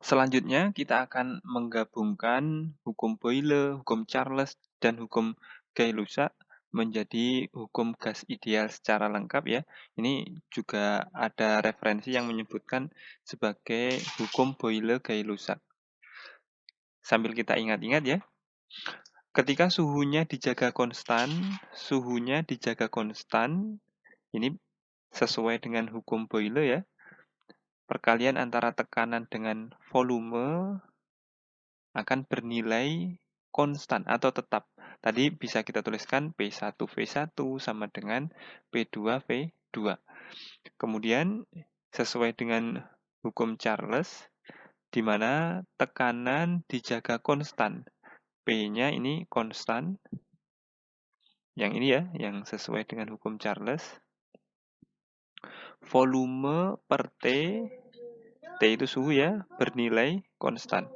Selanjutnya, kita akan menggabungkan hukum Boyle, hukum Charles, dan hukum Gay-Lussac menjadi hukum gas ideal secara lengkap ya. Ini juga ada referensi yang menyebutkan sebagai hukum Boyle-Gay-Lussac. Sambil kita ingat-ingat ya, ketika suhunya dijaga konstan, ini sesuai dengan hukum Boyle ya, perkalian antara tekanan dengan volume akan bernilai konstan atau tetap. Tadi bisa kita tuliskan P1V1 sama dengan P2V2. Kemudian sesuai dengan hukum Charles, di mana tekanan dijaga konstan. P-nya ini konstan. Yang ini ya, yang sesuai dengan hukum Charles. Volume per T, T itu suhu ya, bernilai konstan.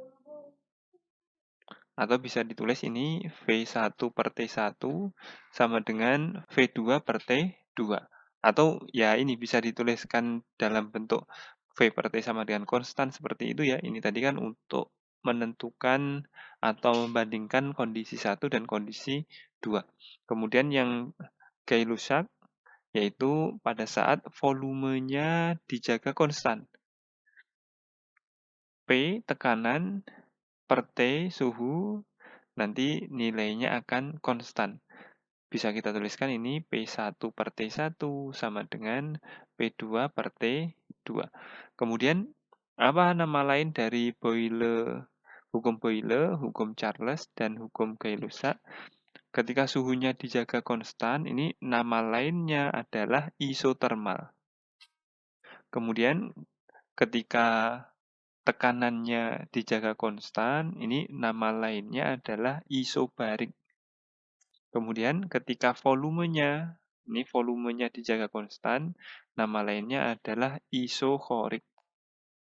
Atau bisa ditulis ini V1 per T1 sama dengan V2 per T2. Atau ya ini bisa dituliskan dalam bentuk V per T sama dengan konstan seperti itu ya. Ini tadi kan untuk menentukan atau membandingkan kondisi 1 dan kondisi 2. Kemudian yang Gay-Lussac yaitu pada saat volumenya dijaga konstan. P tekanan per T suhu, nanti nilainya akan konstan. Bisa kita tuliskan ini P1 per T1 sama dengan P2 per T2. Kemudian, apa nama lain dari hukum Boyle, hukum Charles, dan hukum Gay-Lussac? Ketika suhunya dijaga konstan, ini nama lainnya adalah isotermal. Kemudian, ketika tekanannya dijaga konstan, ini nama lainnya adalah isobarik. Kemudian ketika volumenya dijaga konstan, nama lainnya adalah isochorik.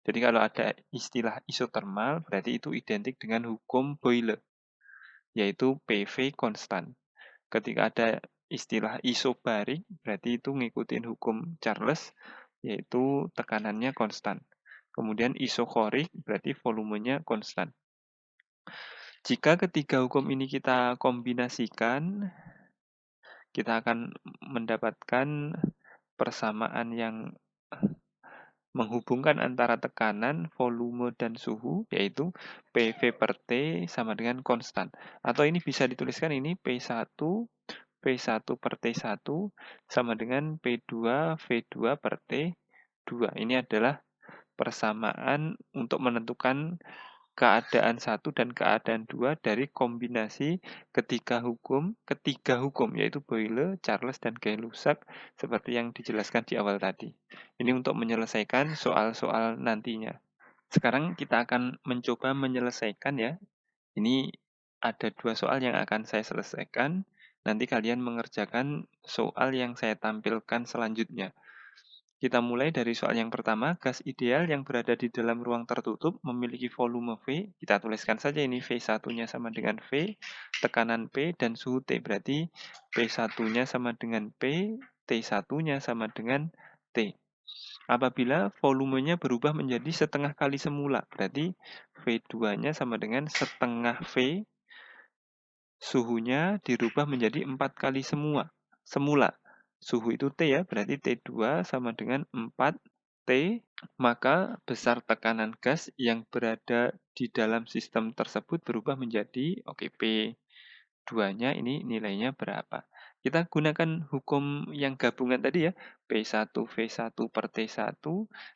Jadi kalau ada istilah isotermal, berarti itu identik dengan hukum Boyle, yaitu PV konstan. Ketika ada istilah isobarik, berarti itu ngikutin hukum Charles, yaitu tekanannya konstan. Kemudian isochorik berarti volumenya konstan. Jika ketiga hukum ini kita kombinasikan, kita akan mendapatkan persamaan yang menghubungkan antara tekanan, volume, dan suhu, yaitu PV per T sama dengan konstan. Atau ini bisa dituliskan ini P1 P1 per T1 sama dengan P2 V2 per T2. Ini adalah persamaan untuk menentukan keadaan 1 dan keadaan 2 dari kombinasi ketiga hukum, yaitu Boyle, Charles, dan Gay-Lussac seperti yang dijelaskan di awal tadi. Ini untuk menyelesaikan soal-soal nantinya. Sekarang kita akan mencoba menyelesaikan ya. Ini ada 2 soal yang akan saya selesaikan. Nanti kalian mengerjakan soal yang saya tampilkan selanjutnya. Kita mulai dari soal yang pertama, gas ideal yang berada di dalam ruang tertutup memiliki volume V. Kita tuliskan saja ini V1-nya sama dengan V, tekanan P, dan suhu T. Berarti P1-nya sama dengan P, T1-nya sama dengan T. Apabila volumenya berubah menjadi setengah kali semula, berarti V2-nya sama dengan setengah V, suhunya dirubah menjadi 4 kali semula. Suhu itu T ya, berarti T2 sama dengan 4T, maka besar tekanan gas yang berada di dalam sistem tersebut berubah menjadi, P2-nya ini nilainya berapa. Kita gunakan hukum yang gabungan tadi ya, P1V1 per T1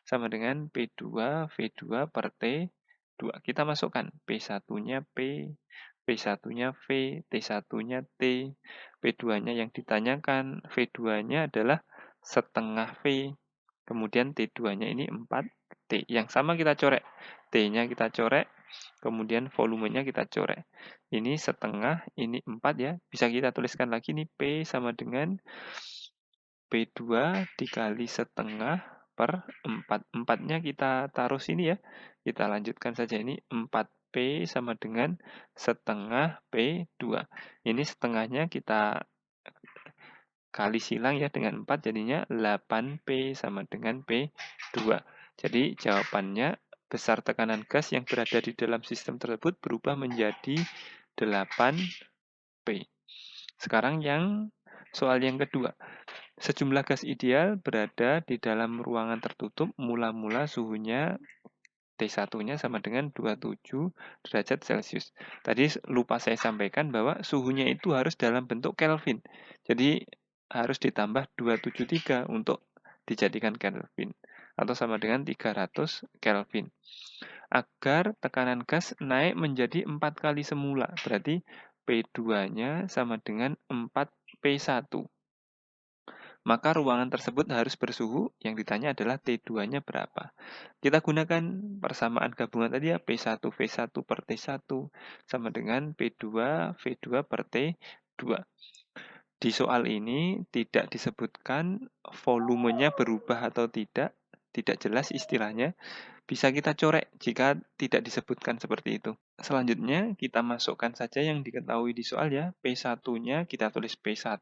sama dengan P2 V2 per T2. Kita masukkan P1-nya P, P1-nya V, T1-nya T, P2-nya yang ditanyakan, V2-nya adalah setengah V, kemudian T2-nya ini 4T. Yang sama kita corek, T-nya kita corek, kemudian volumenya kita corek. Ini setengah, ini 4 ya. Bisa kita tuliskan lagi nih P sama dengan P2 dikali setengah per 4. 4-nya kita taruh sini ya. Kita lanjutkan saja ini 4P sama dengan setengah P2. Ini setengahnya kita kali silang ya dengan 4, jadinya 8P sama dengan P2. Jadi jawabannya besar tekanan gas yang berada di dalam sistem tersebut berubah menjadi 8P. Sekarang soal yang kedua. Sejumlah gas ideal berada di dalam ruangan tertutup, mula-mula suhunya T1-nya sama dengan 27 derajat Celcius. Tadi lupa saya sampaikan bahwa suhunya itu harus dalam bentuk Kelvin. Jadi harus ditambah 273 untuk dijadikan Kelvin. Atau sama dengan 300 Kelvin. Agar tekanan gas naik menjadi 4 kali semula. Berarti P2-nya sama dengan 4P1. Maka ruangan tersebut harus bersuhu, yang ditanya adalah T2-nya berapa. Kita gunakan persamaan gabungan tadi ya, P1 V1 per T1 sama dengan P2 V2 per T2. Di soal ini tidak disebutkan volumenya berubah atau tidak jelas istilahnya. Bisa kita corek jika tidak disebutkan seperti itu. Selanjutnya, kita masukkan saja yang diketahui di soal ya. P1-nya kita tulis P1.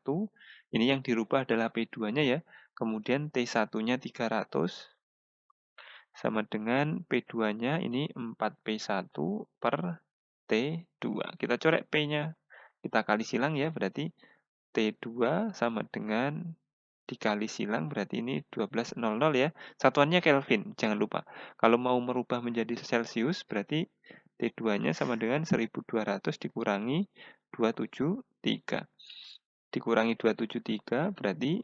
Ini yang dirubah adalah P2-nya ya. Kemudian T1-nya 300 sama dengan P2-nya ini 4P1 per T2. Kita corek P-nya. Kita kali silang ya, berarti T2 sama dengan dikali silang berarti ini 1200 ya. Satuannya Kelvin, jangan lupa. Kalau mau merubah menjadi Celcius berarti T2-nya sama dengan 1200 dikurangi 273. Dikurangi 273 berarti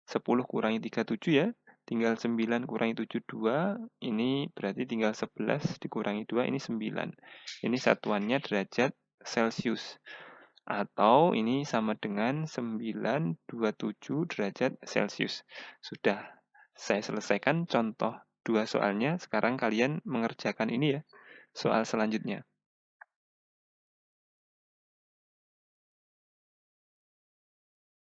10 kurangi 37 ya. Tinggal 9 kurangi 72, ini berarti tinggal 11 dikurangi 2, ini 9. Ini satuannya derajat Celcius. Atau ini sama dengan 927 derajat Celcius. Sudah saya selesaikan contoh 2 soalnya. Sekarang kalian mengerjakan ini ya, soal selanjutnya.